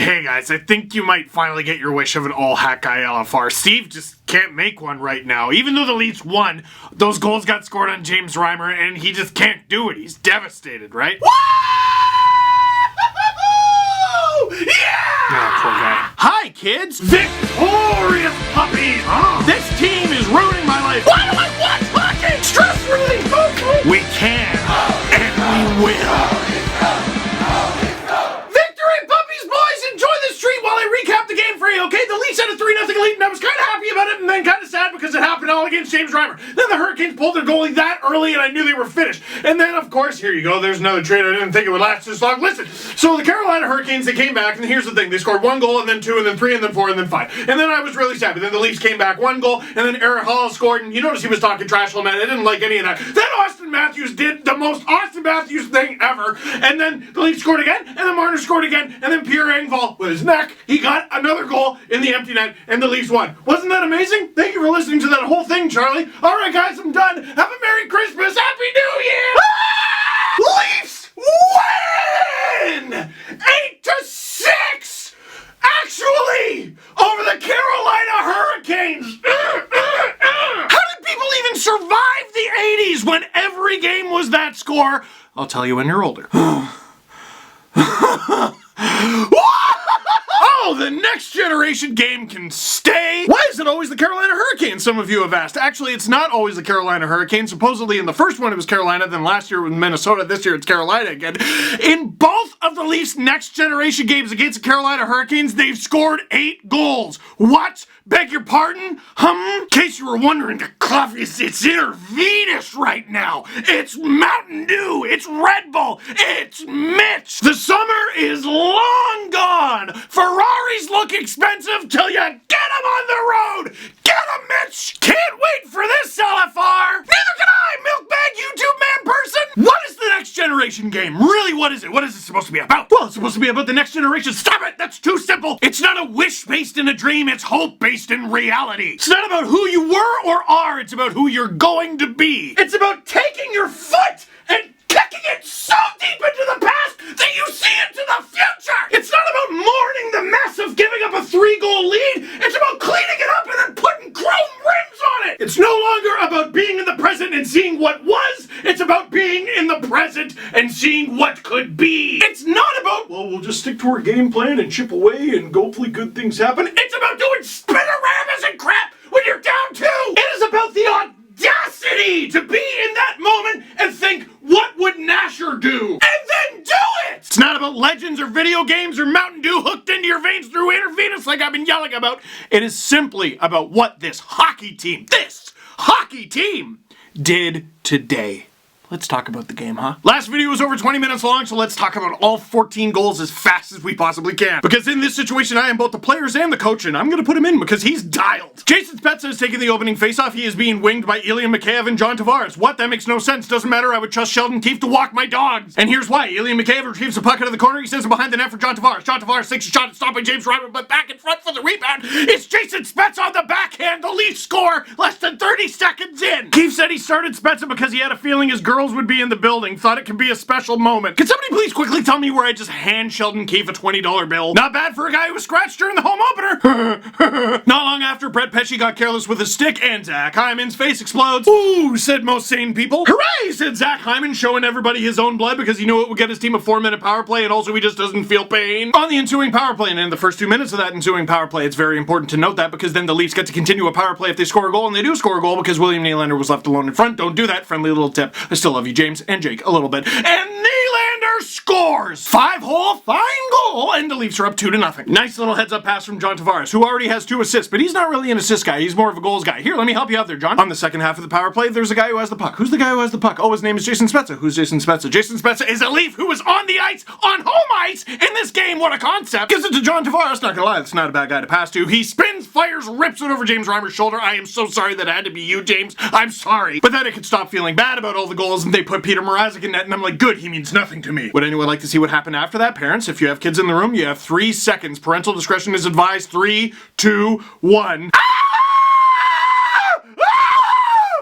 Hey guys, I think you might finally get your wish of an all-hack guy LFR. Steve just can't make one right now. Even though the Leafs won, those goals got scored on James Reimer, and he just can't do it. He's devastated, right? Woo! Yeah! Oh, poor guy. Hi, kids! Victorious puppies! Oh. This team is ruining my life! Why do I watch hockey? Stress relief! We can, and we will. Recap the game for you, okay? The Leafs had a 3-0 lead, and I was kind of happy about it, and then kind of sad because it happened all against James Reimer. Then the Hurricanes pulled their goalie that early, and I knew they were finished. And then, of course, here you go. There's another trade. I didn't think it would last this long. Listen, so the Carolina Hurricanes, they came back, and here's the thing. They scored 1 goal, and then 2, and then 3, and then 4, and then 5. And then I was really sad, but then the Leafs came back, 1 goal, and then Eric Hall scored, and you notice he was talking trash all night. I didn't like any of that. Then Auston Matthews did the most Auston Matthews thing ever, and then the Leafs scored again, and then Marner scored again, and then Pierre Engvall with his neck, he got another goal in the empty net, and the Leafs won. Wasn't that amazing? Thank you for listening to that whole thing, Charlie. All right, guys, I'm done. Have a Merry Christmas. Happy New Year! Leafs win! 8-6! Actually, over the Carolina Hurricanes. How did people even survive the 80s when every game was that score? I'll tell you when you're older. Oh, the next generation game can stay? Why is it always the Carolina Hurricanes, some of you have asked? Actually, it's not always the Carolina Hurricanes. Supposedly in the first one it was Carolina, then last year it was Minnesota, this year it's Carolina again. In both of the Leafs' next generation games against the Carolina Hurricanes, they've scored 8 goals. What? Beg your pardon? In case you were wondering, the coffee it's intravenous right now. It's Mountain Dew, it's Red Bull, it's Mitch. The summer is long gone. Ferraris look expensive till you get them on the road. Get them, Mitch. Can't wait for this, LFR. Neither can I, milkbag YouTube man person. What is the next generation game? Really, what is it? What is it supposed to be about? Well, it's supposed to be about the next generation. Stop it, that's too simple. It's not a wish based in a dream, it's hope based in reality. It's not about who you were or are, it's about who you're going to be. It's about taking your foot and kicking it so deep into the past that you see into the future. It's not about mourning the mess of giving up a 3-goal lead. It's about cleaning it up and then putting chrome rims on it. It's no longer about being in the present and seeing what was. It's about being in the present and seeing what could be. It's not about, well, we'll just stick to our game plan and chip away and hopefully good things happen. It's about doing spinoramas and crap when you're down 2. It is about the audacity to be in that moment and think, what would Nasher do? And then do it! It's not about legends or video games or Mountain Dew hooked into your veins through intravenous like I've been yelling about. It is simply about what this hockey team did today. Let's talk about the game, huh? Last video was over 20 minutes long, so let's talk about all 14 goals as fast as we possibly can. Because in this situation, I am both the players and the coach, and I'm gonna put him in because he's dialed. Jason Spezza is taking the opening faceoff. He is being winged by Ilya Mikheyev and John Tavares. What? That makes no sense. Doesn't matter. I would trust Sheldon Keefe to walk my dogs. And here's why. Ilya Mikheyev retrieves the puck out of the corner. He sends it behind the net for John Tavares. John Tavares takes a shot at stopping James Reimer, but back in front for the rebound. It's Jason Spezza on the backhand. The Leafs score less than 30 seconds in. Keefe said he started Spezza because he had a feeling his girls would be in the building. Thought it could be a special moment. Can somebody please quickly tell me where I just hand Sheldon Keefe a $20 bill? Not bad for a guy who was scratched during the home opener. Not long after, Brett Pesce got careless with his stick and Zach Hyman's face explodes. Ooh, said most sane people. Hooray, said Zach Hyman, showing everybody his own blood because he knew it would get his team a 4-minute power play and also he just doesn't feel pain. On the ensuing power play, and in the first 2 minutes of that ensuing power play, it's very important to note that because then the Leafs get to continue a power play if they score a goal, and they do score a goal because William Nylander was left alone in front. Don't do that. Friendly little tip. I still love you, James and Jake, a little bit. And Nylander scores! 5-hole, fine goal, and the Leafs are up 2-0. Nice little heads-up pass from John Tavares, who already has 2 assists, but he's not really an assist guy. He's more of a goals guy. Here, let me help you out there, John. On the second half of the power play, there's a guy who has the puck. Who's the guy who has the puck? Oh, his name is Jason Spezza. Who's Jason Spezza? Jason Spezza is a Leaf who is on the ice, on home ice, in this game. What a concept. Gives it to John Tavares. Not gonna lie, that's not a bad guy to pass to. He spins, fires, rips it over James Reimer's shoulder. I am so sorry that it had to be you, James. I'm sorry. But then I could stop feeling bad about all the goals, and they put Peter Mrazek in net, and I'm like, good, he means nothing to me. Would anyone like to see what happened after that? Parents, if you have kids in the room, you have 3 seconds. Parental discretion is advised. 3, 2, 1.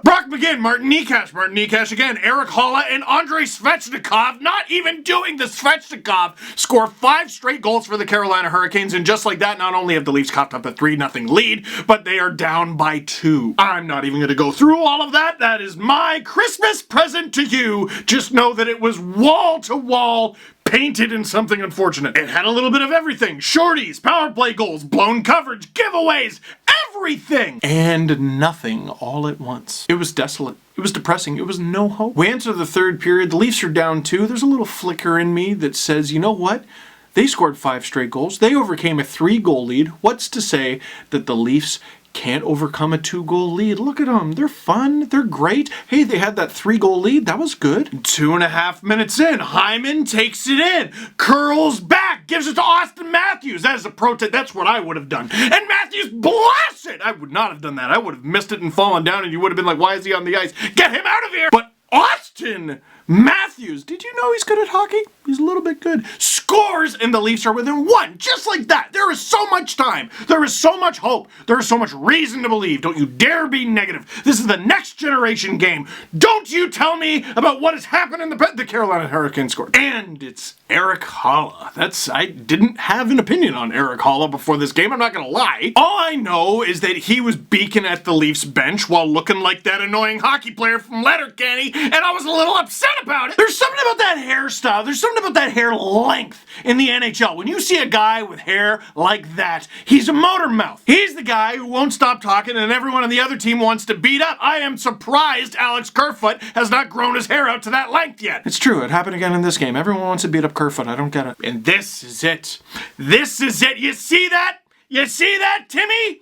Brock again. Martin Necas again. Eric Holla and Andrei Svechnikov, not even doing the Svechnikov, score 5 straight goals for the Carolina Hurricanes, and just like that, not only have the Leafs copped up a 3-0 lead, but they are down by 2. I'm not even going to go through all of that. That is my Christmas present to you. Just know that it was wall to wall, painted in something unfortunate. It had a little bit of everything. Shorties, power play goals, blown coverage, giveaways, everything! And nothing all at once. It was desolate. It was depressing. It was no hope. We enter the third period. The Leafs are down 2. There's a little flicker in me that says, you know what? They scored 5 straight goals. They overcame a 3-goal lead. What's to say that the Leafs can't overcome a 2-goal lead? Look at them. They're fun. They're great. Hey, they had that 3-goal lead. That was good. 2.5 minutes in, Hyman takes it in. Curls back. Gives it to Auston Matthews. That is a protest. That's what I would have done. And Matthews blasts it. I would not have done that. I would have missed it and fallen down, and you would have been like, why is he on the ice? Get him out of here. But Auston Matthews, did you know he's good at hockey? He's a little bit good. Scores, and the Leafs are within 1. Just like that. There is so much time. There is so much hope. There is so much reason to believe. Don't you dare be negative. This is the next generation game. Don't you tell me about what has happened in the Carolina Hurricanes scored. And it's Eric Holla. I didn't have an opinion on Eric Holla before this game. I'm not gonna lie. All I know is that he was beaking at the Leafs bench while looking like that annoying hockey player from Letterkenny, and I was a little upset about it. There's something about that hairstyle. There's something about that hair length in the NHL. When you see a guy with hair like that, he's a motor mouth. He's the guy who won't stop talking and everyone on the other team wants to beat up. I am surprised Alex Kerfoot has not grown his hair out to that length yet. It's true. It happened again in this game. Everyone wants to beat up Kerfoot. I don't get it. And this is it. This is it. You see that? You see that, Timmy?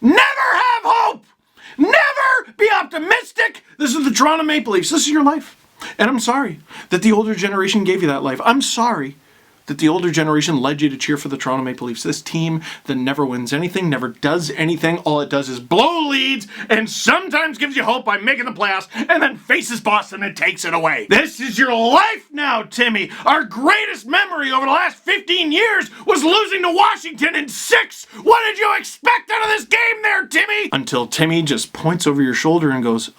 Never have hope. Never be optimistic. This is the Toronto Maple Leafs. This is your life. And I'm sorry that the older generation gave you that life. I'm sorry that the older generation led you to cheer for the Toronto Maple Leafs. This team that never wins anything, never does anything. All it does is blow leads and sometimes gives you hope by making the playoffs and then faces Boston and takes it away. This is your life now, Timmy. Our greatest memory over the last 15 years was losing to Washington in 6. What did you expect out of this game there, Timmy? Until Timmy just points over your shoulder and goes,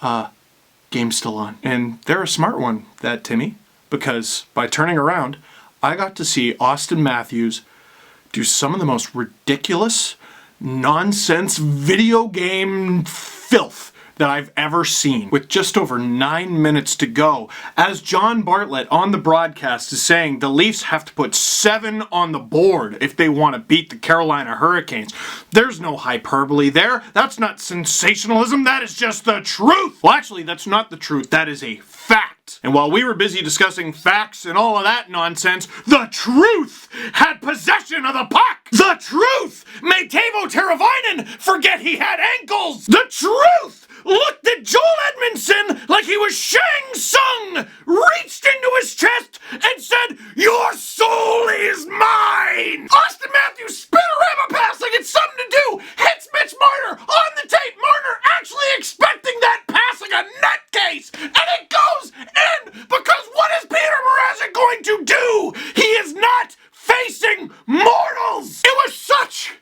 game's still on. And they're a smart one, that Timmy, because by turning around, I got to see Auston Matthews do some of the most ridiculous, nonsense video game filth that I've ever seen. With just over 9 minutes to go, as John Bartlett on the broadcast is saying, the Leafs have to put 7 on the board if they want to beat the Carolina Hurricanes. There's no hyperbole there. That's not sensationalism. That is just the truth. Well, actually, that's not the truth. That is a fact. And while we were busy discussing facts and all of that nonsense, the truth had possession of the puck. The truth made Teuvo Teravainen forget he had ankles. The truth looked at Joel Edmondson like he was Shang Tsung, reached into his chest and said, "Your soul is mine." Auston Matthews spinorama pass like it's something to do. Hits Mitch Marner on the tape. Marner actually expecting that pass like a nutcase. And it goes in because what is Peter Mrazek going to do? He is not facing mortals. It was such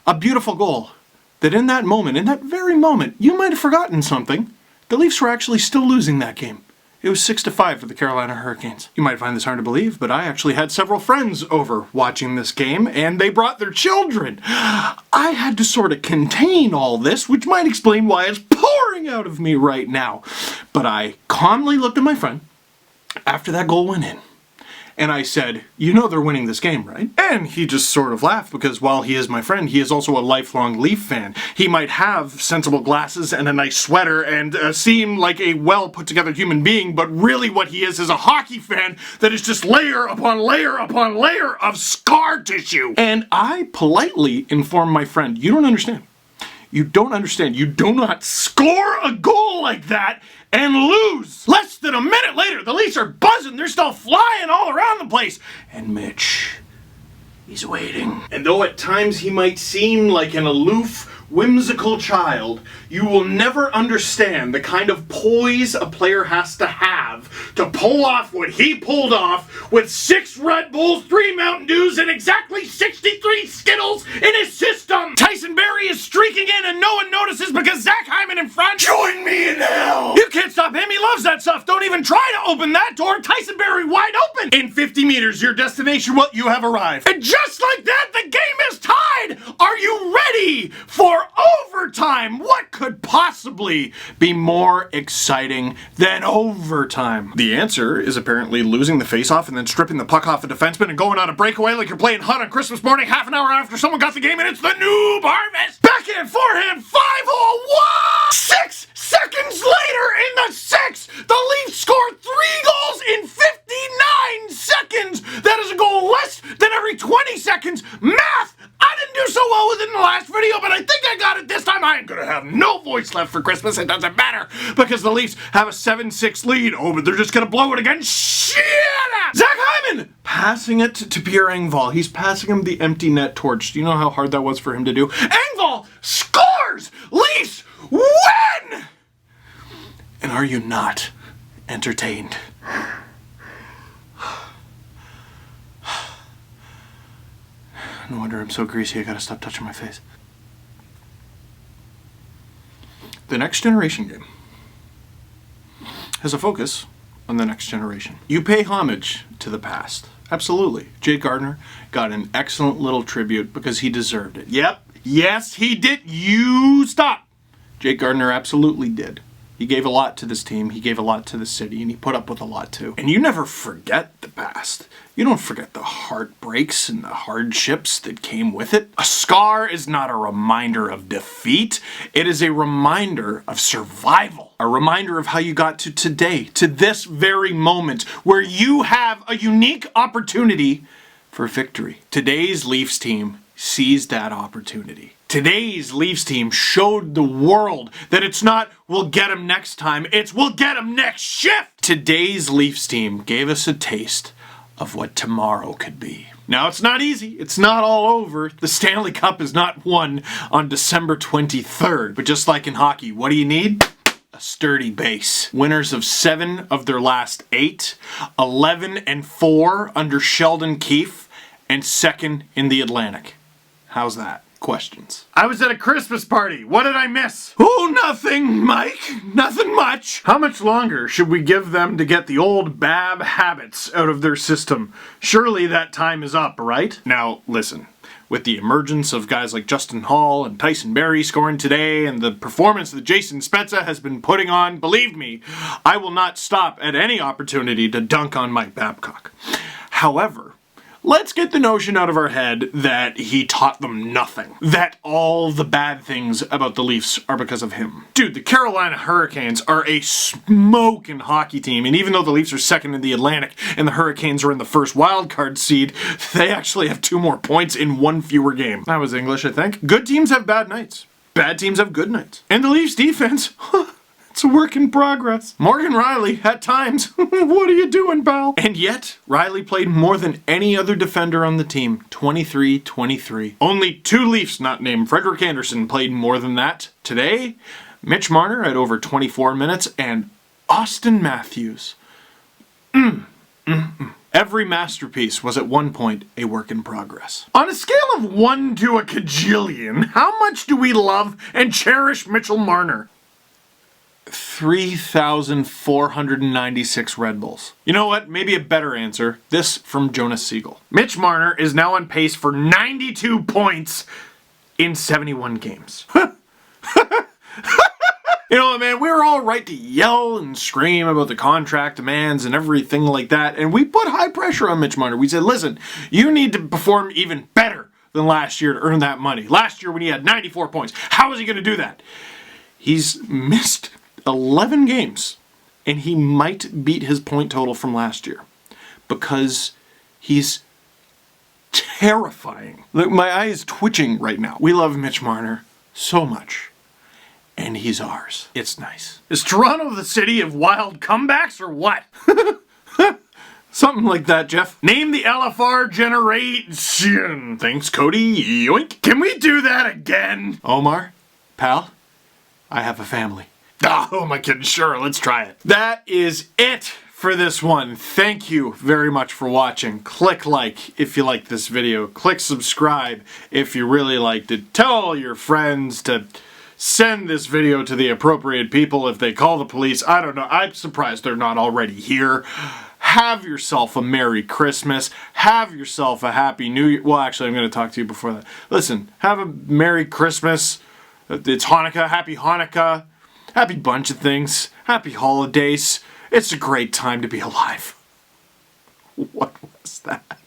a beautiful goal that in that moment, in that very moment, you might have forgotten something. The Leafs were actually still losing that game. It was 6-5 for the Carolina Hurricanes. You might find this hard to believe, but I actually had several friends over watching this game, and they brought their children. I had to sort of contain all this, which might explain why it's pouring out of me right now. But I calmly looked at my friend after that goal went in, and I said, "You know they're winning this game, right?" And he just sort of laughed because while he is my friend, he is also a lifelong Leaf fan. He might have sensible glasses and a nice sweater and seem like a well put together human being, but really what he is a hockey fan that is just layer upon layer upon layer of scar tissue. And I politely informed my friend, "You don't understand. You don't understand. You do not score a goal like that and lose." Less than a minute later, the Leafs are buzzing. They're still flying all around the place. And Mitch, he's waiting. And though at times he might seem like an aloof, whimsical child, you will never understand the kind of poise a player has to have to pull off what he pulled off with 6 Red Bulls, 3 Mountain Dews, and exactly 63 Skittles in his system. Tyson Berry is streaking in and no one notices because Zach Hyman in front. Join me in hell. You can't stop him. He loves that stuff. Don't even try to open that door. Tyson Berry wide open. In 50 meters, your destination, well, you have arrived. And just like that, the game is tied. Are you ready for overtime? What could possibly be more exciting than overtime? The answer is apparently losing the face-off and then stripping the puck off a defenseman and going on a breakaway like you're playing HUD on Christmas morning half an hour after someone got the game, and it's the noob harvest. Backhand, forehand, 5-0-1! 6 seconds later in the 6th, the Leafs scored 3 goals in 59 seconds. That is a goal less than every 20 seconds. Math! I didn't do so well with it in the last video, but I think I got it this time. I am gonna have no voice left for Christmas. It doesn't matter because the Leafs have a 7-6 lead. Oh, but they're just gonna blow it again. Shit! Zach Hyman passing it to Pierre Engvall. He's passing him the empty net torch. Do you know how hard that was for him to do? Engvall scores! Leafs win! And are you not entertained? No wonder I'm so greasy, I gotta stop touching my face. The Next Generation game has a focus on the next generation. You pay homage to the past. Absolutely. Jake Gardiner got an excellent little tribute because he deserved it. Yep. Yes, he did. You stop. Jake Gardiner absolutely did. He gave a lot to this team, he gave a lot to the city, and he put up with a lot too. And you never forget the past. You don't forget the heartbreaks and the hardships that came with it. A scar is not a reminder of defeat. It is a reminder of survival. A reminder of how you got to today, to this very moment, where you have a unique opportunity for victory. Today's Leafs team seized that opportunity. Today's Leafs team showed the world that it's not, we'll get him next time, it's, we'll get him next shift. Today's Leafs team gave us a taste of what tomorrow could be. Now, it's not easy. It's not all over. The Stanley Cup is not won on December 23rd. But just like in hockey, what do you need? A sturdy base. Winners of 7 of their last 8, 11-4 under Sheldon Keefe, and 2nd in the Atlantic. How's that? Questions. I was at a Christmas party. What did I miss? Oh, nothing, Mike. Nothing much. How much longer should we give them to get the old bad habits out of their system? Surely that time is up, right? Now, listen. With the emergence of guys like Justin Hall and Tyson Berry scoring today and the performance that Jason Spezza has been putting on, believe me, I will not stop at any opportunity to dunk on Mike Babcock. However, let's get the notion out of our head that he taught them nothing. That all the bad things about the Leafs are because of him. Dude, the Carolina Hurricanes are a smoking hockey team, and even though the Leafs are 2nd in the Atlantic and the Hurricanes are in the first wildcard seed, they actually have 2 more points in 1 fewer game. That was English, I think. Good teams have bad nights. Bad teams have good nights. And the Leafs defense, it's a work in progress. Morgan Rielly, at times, what are you doing, pal? And yet, Rielly played more than any other defender on the team, 23-23. Only 2 Leafs not named Frederik Andersen played more than that. Today, Mitch Marner at over 24 minutes, and Auston Matthews. Every masterpiece was at one point a work in progress. On a scale of 1 to a cajillion, how much do we love and cherish Mitchell Marner? 3,496 Red Bulls. You know what? Maybe a better answer. This from Jonas Siegel. Mitch Marner is now on pace for 92 points in 71 games. You know what, man? We were all right to yell and scream about the contract demands and everything like that, and we put high pressure on Mitch Marner. We said, listen, you need to perform even better than last year to earn that money. Last year when he had 94 points, how is he going to do that? He's missed 11 games, and he might beat his point total from last year because he's terrifying. Look, my eye is twitching right now. We love Mitch Marner so much, and he's ours. It's nice. Is Toronto the city of wild comebacks or what? Something like that, Jeff. Name the LFR Gener8ion. Thanks, Cody. Yoink. Can we do that again? Omar, pal, I have a family. Oh, who am I kidding? Sure, let's try it. That is it for this one. Thank you very much for watching. Click like if you liked this video. Click subscribe if you really liked it. Tell all your friends to send this video to the appropriate people if they call the police. I don't know. I'm surprised they're not already here. Have yourself a Merry Christmas. Have yourself a Happy New Year. Well, actually, I'm going to talk to you before that. Listen, have a Merry Christmas. It's Hanukkah. Happy Hanukkah. Happy bunch of things. Happy holidays. It's a great time to be alive. What was that?